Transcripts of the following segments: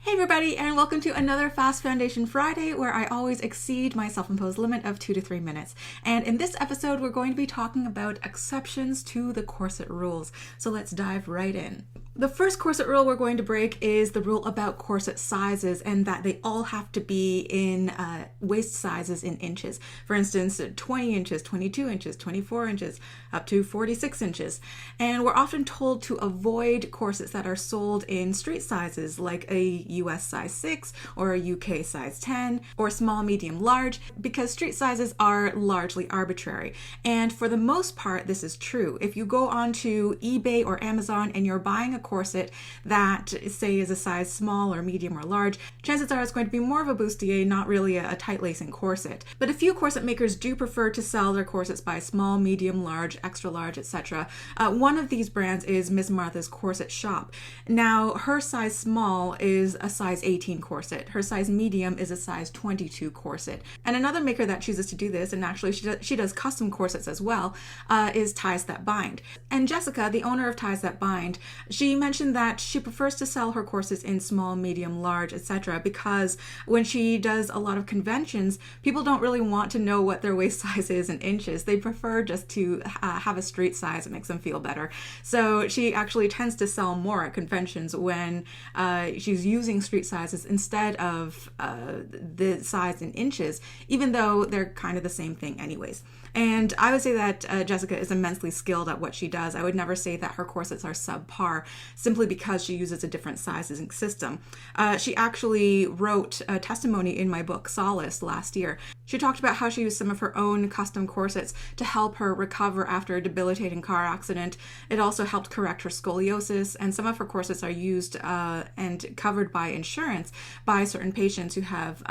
Hey everybody, and welcome to another Fast Foundation Friday where I always exceed my self-imposed limit of 2 to 3 minutes. And in this episode, we're going to be talking about exceptions to the corset rules. So let's dive right in. The first corset rule we're going to break is the rule about corset sizes and that they all have to be in waist sizes in inches. For instance, 20 inches, 22 inches, 24 inches, up to 46 inches. And we're often told to avoid corsets that are sold in street sizes like a US size 6 or a UK size 10 or small, medium, large, because street sizes are largely arbitrary. And for the most part, this is true. If you go onto eBay or Amazon and you're buying a corset that, say, is a size small or medium or large, chances are it's going to be more of a bustier, not really a tight lacing corset. But a few corset makers do prefer to sell their corsets by small, medium, large, extra large, etc. One of these brands is Miss Martha's Corset Shop. Now, her size small is a size 18 corset. Her size medium is a size 22 corset. And another maker that chooses to do this, and actually she does custom corsets as well, is Ties That Bind. And Jessica, the owner of Ties That Bind, she mentioned that she prefers to sell her corsets in small, medium, large, etc. because when she does a lot of conventions, people don't really want to know what their waist size is in inches. They prefer just to have a street size. It makes them feel better. So she actually tends to sell more at conventions when she's using street sizes instead of the size in inches, even though they're kind of the same thing anyways. And I would say that Jessica is immensely skilled at what she does. I would never say that her corsets are subpar simply because she uses a different sizing system. She actually wrote a testimony in my book, Solace, last year. She talked about how she used some of her own custom corsets to help her recover after a debilitating car accident. It also helped correct her scoliosis, and some of her corsets are used and covered by insurance by certain patients who have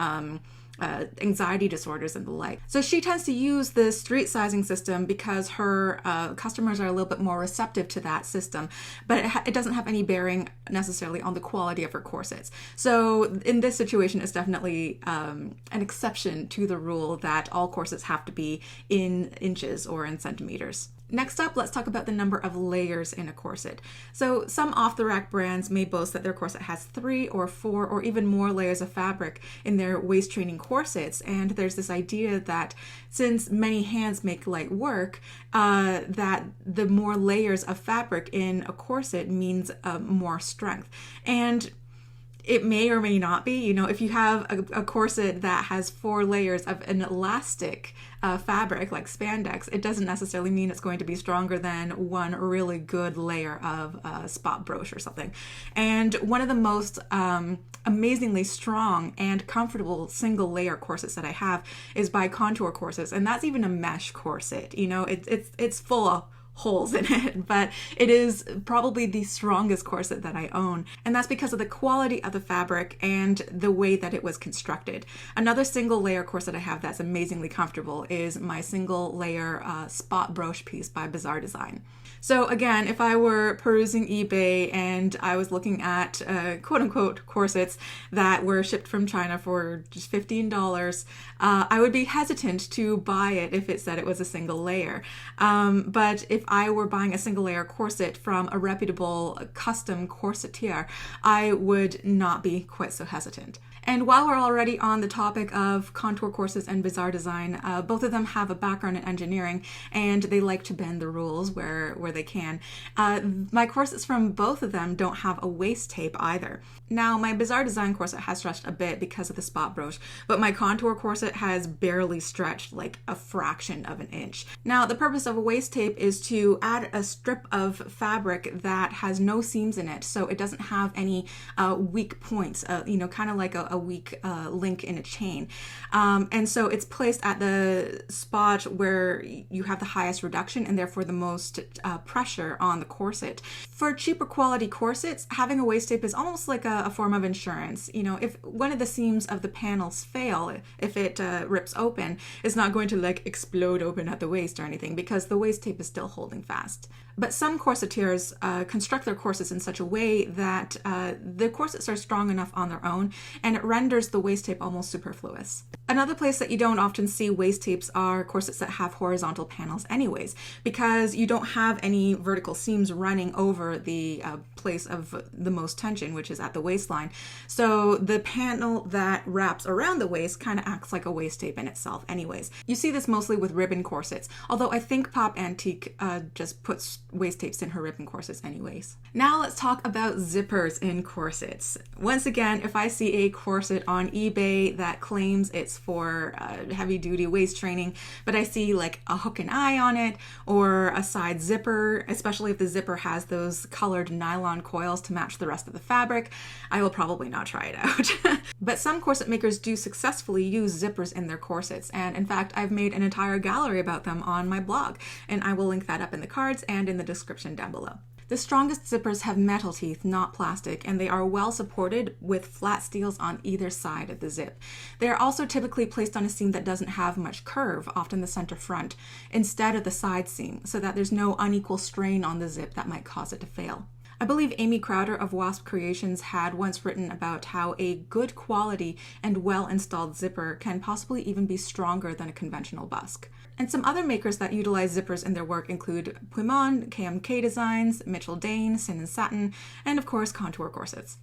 anxiety disorders and the like. So she tends to use the street sizing system because her customers are a little bit more receptive to that system, but it doesn't have any bearing necessarily on the quality of her corsets. So in this situation, it's definitely an exception to the rule that all corsets have to be in inches or in centimeters. Next up, let's talk about the number of layers in a corset. So some off-the-rack brands may boast that their corset has 3 or 4 or even more layers of fabric in their waist training corsets. And there's this idea that since many hands make light work, that the more layers of fabric in a corset means more strength. And it may or may not be. You know, if you have a corset that has 4 layers of an elastic fabric like spandex, it doesn't necessarily mean it's going to be stronger than one really good layer of spot brooch or something. And one of the most amazingly strong and comfortable single layer corsets that I have is by Contour Corsets, and that's even a mesh corset. You know, it's full of holes in it, but it is probably the strongest corset that I own, and that's because of the quality of the fabric and the way that it was constructed. Another single layer corset I have that's amazingly comfortable is my single layer spot brooch piece by Bizarre Design. So again, if I were perusing eBay and I was looking at quote-unquote corsets that were shipped from China for just $15, I would be hesitant to buy it if it said it was a single layer. But if I were buying a single layer corset from a reputable custom corsetier, I would not be quite so hesitant. And while we're already on the topic of Contour Corsets and Bizarre Design, both of them have a background in engineering and they like to bend the rules where they can. My corsets from both of them don't have a waist tape either. Now, my Bizarre Design corset has stretched a bit because of the spot brooch, but my Contour corset has barely stretched, like a fraction of an inch. Now, the purpose of a waist tape is to add a strip of fabric that has no seams in it, so it doesn't have any weak points, kind of like a weak link in a chain. And so it's placed at the spot where you have the highest reduction and therefore the most pressure on the corset. For cheaper quality corsets, having a waist tape is almost like a form of insurance. You know, if one of the seams of the panels fail, if it rips open, it's not going to like explode open at the waist or anything because the waist tape is still holding fast. But some corseters construct their corsets in such a way that the corsets are strong enough on their own, and it renders the waist tape almost superfluous. Another place that you don't often see waist tapes are corsets that have horizontal panels anyways, because you don't have any vertical seams running over the place of the most tension, which is at the waistline. So the panel that wraps around the waist kind of acts like a waist tape in itself anyways. You see this mostly with ribbon corsets, although I think Pop Antique just puts waist tapes in her ribbon corsets anyways. Now let's talk about zippers in corsets. Once again, if I see a corset on eBay that claims it's for heavy duty waist training, but I see like a hook and eye on it or a side zipper, especially if the zipper has those colored nylon coils to match the rest of the fabric, I will probably not try it out. But some corset makers do successfully use zippers in their corsets, and in fact I've made an entire gallery about them on my blog, and I will link that up in the cards and in the description down below. The strongest zippers have metal teeth, not plastic, and they are well supported with flat steels on either side of the zip. They are also typically placed on a seam that doesn't have much curve, often the center front, instead of the side seam, so that there's no unequal strain on the zip that might cause it to fail. I believe Amy Crowder of Wasp Creations had once written about how a good quality and well-installed zipper can possibly even be stronger than a conventional busk. And some other makers that utilize zippers in their work include Puimon, KMK Designs, Mitchell Dane, Sin & Satin, and of course Contour Corsets.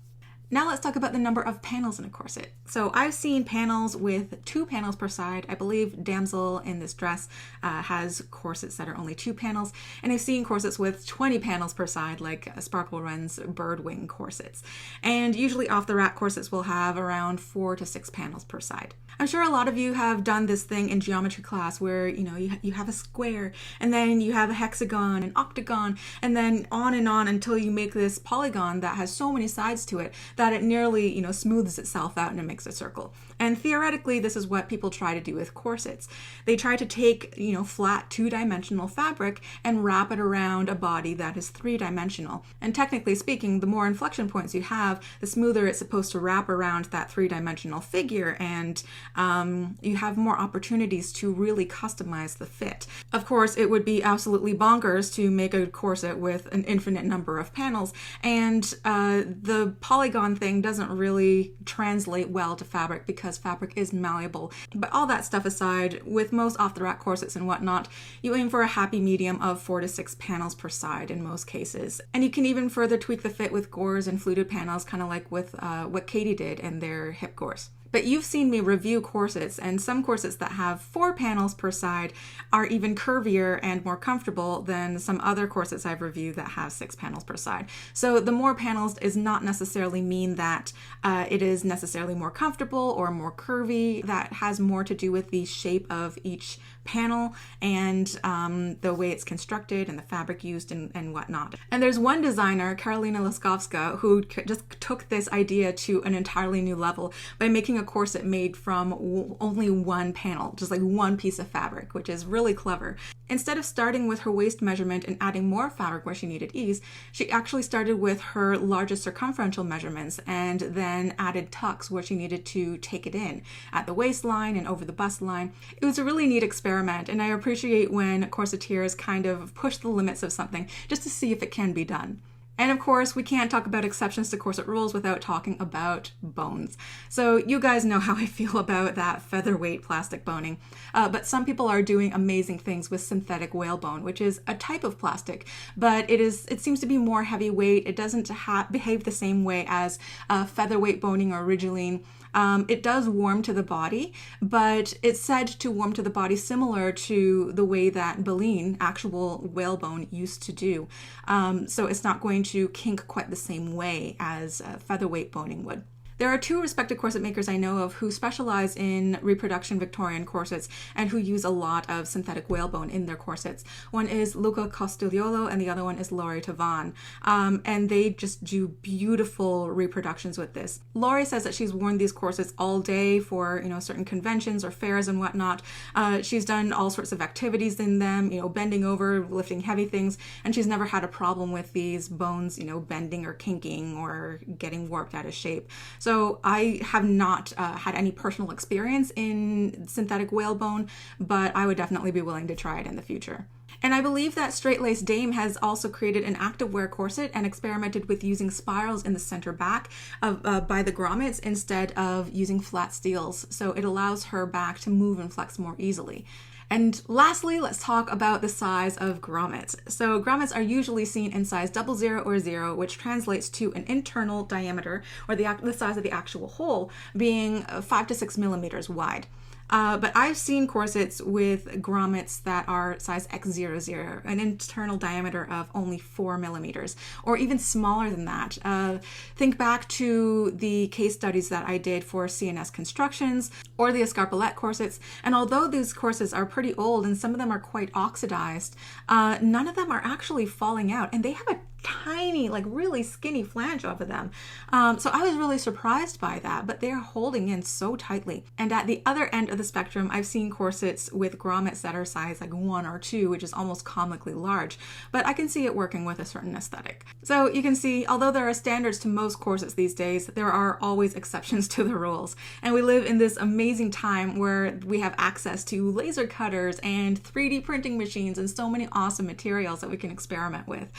Now let's talk about the number of panels in a corset. So I've seen panels with 2 panels per side. I believe Damsel in this dress has corsets that are only 2 panels. And I've seen corsets with 20 panels per side, like Sparkle Run's Birdwing corsets. And usually off the rack corsets will have around 4 to 6 panels per side. I'm sure a lot of you have done this thing in geometry class where, you have a square, and then you have a hexagon, an octagon, and then on and on until you make this polygon that has so many sides to it that it nearly, smooths itself out and it makes a circle. And theoretically, this is what people try to do with corsets. They try to take, flat 2-dimensional fabric and wrap it around a body that is 3-dimensional. And technically speaking, the more inflection points you have, the smoother it's supposed to wrap around that 3-dimensional figure, and you have more opportunities to really customize the fit. Of course, it would be absolutely bonkers to make a corset with an infinite number of panels, and the polygon thing doesn't really translate well to fabric because fabric is malleable. But all that stuff aside, with most off-the-rack corsets and whatnot, you aim for a happy medium of 4 to 6 panels per side in most cases. And you can even further tweak the fit with gores and fluted panels, kind of like with what Katie did in their hip gores. But you've seen me review corsets, and some corsets that have 4 panels per side are even curvier and more comfortable than some other corsets I've reviewed that have 6 panels per side. So the more panels does not necessarily mean that it is necessarily more comfortable or more curvy. That has more to do with the shape of each panel and the way it's constructed and the fabric used and whatnot. And there's one designer, Karolina Laskowska, who just took this idea to an entirely new level by making a corset made from only 1 panel, just like 1 piece of fabric, which is really clever. Instead of starting with her waist measurement and adding more fabric where she needed ease, she actually started with her largest circumferential measurements and then added tucks where she needed to take it in, at the waistline and over the bust line. It was a really neat experiment, and I appreciate when corseters kind of push the limits of something just to see if it can be done. And of course, we can't talk about exceptions to corset rules without talking about bones. So you guys know how I feel about that featherweight plastic boning. But some people are doing amazing things with synthetic whalebone, which is a type of plastic, but it seems to be more heavyweight. It doesn't behave the same way as featherweight boning or ridgeline. It does warm to the body, but it's said to warm to the body similar to the way that baleen, actual whalebone, used to do. So it's not going to kink quite the same way as featherweight boning would. There are 2 respected corset makers I know of who specialize in reproduction Victorian corsets and who use a lot of synthetic whalebone in their corsets. One is Luca Costigliolo and the other one is Laurie Tavan. And they just do beautiful reproductions with this. Laurie says that she's worn these corsets all day for, certain conventions or fairs and whatnot. She's done all sorts of activities in them, bending over, lifting heavy things, and she's never had a problem with these bones, bending or kinking or getting warped out of shape. So I have not had any personal experience in synthetic whalebone, but I would definitely be willing to try it in the future. And I believe that Straight Lace Dame has also created an activewear corset and experimented with using spirals in the center back by the grommets instead of using flat steels. So it allows her back to move and flex more easily. And lastly, let's talk about the size of grommets. So grommets are usually seen in size 00 or 0, which translates to an internal diameter, or the size of the actual hole, being 5 to 6 millimeters wide. But I've seen corsets with grommets that are size X00, an internal diameter of only 4 millimeters, or even smaller than that. Think back to the case studies that I did for CNS constructions or the escarpolette corsets, and although these corsets are pretty old and some of them are quite oxidized, none of them are actually falling out, and they have a tiny, like really skinny flange off of them. So I was really surprised by that, but they're holding in so tightly. And at the other end of the spectrum, I've seen corsets with grommets that are size like 1 or 2, which is almost comically large, but I can see it working with a certain aesthetic. So you can see, although there are standards to most corsets these days, there are always exceptions to the rules. And we live in this amazing time where we have access to laser cutters and 3D printing machines and so many awesome materials that we can experiment with.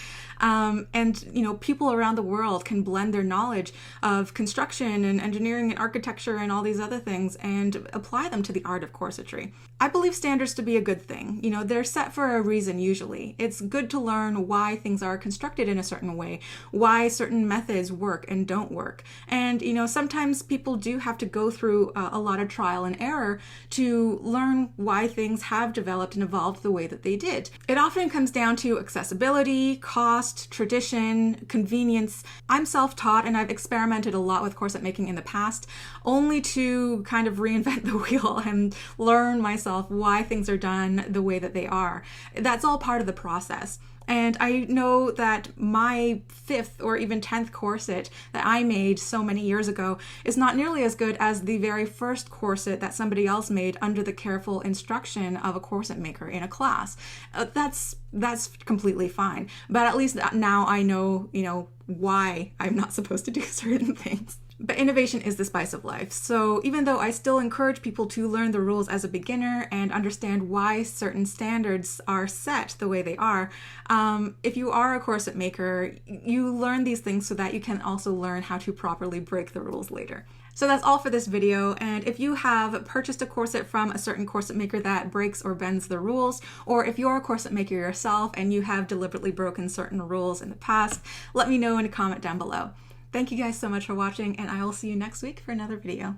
And people around the world can blend their knowledge of construction and engineering and architecture and all these other things and apply them to the art of corsetry. I believe standards to be a good thing. They're set for a reason usually. It's good to learn why things are constructed in a certain way, why certain methods work and don't work. And sometimes people do have to go through a lot of trial and error to learn why things have developed and evolved the way that they did. It often comes down to accessibility, cost, tradition, convenience. I'm self-taught and I've experimented a lot with corset making in the past, only to kind of reinvent the wheel and learn myself why things are done the way that they are. That's all part of the process. And I know that my 5th or even 10th corset that I made so many years ago is not nearly as good as the very first corset that somebody else made under the careful instruction of a corset maker in a class. That's completely fine. But at least now I know, why I'm not supposed to do certain things. But innovation is the spice of life. So even though I still encourage people to learn the rules as a beginner and understand why certain standards are set the way they are, if you are a corset maker, you learn these things so that you can also learn how to properly break the rules later. So that's all for this video, and if you have purchased a corset from a certain corset maker that breaks or bends the rules, or if you're a corset maker yourself and you have deliberately broken certain rules in the past, let me know in a comment down below. Thank you guys so much for watching, and I will see you next week for another video.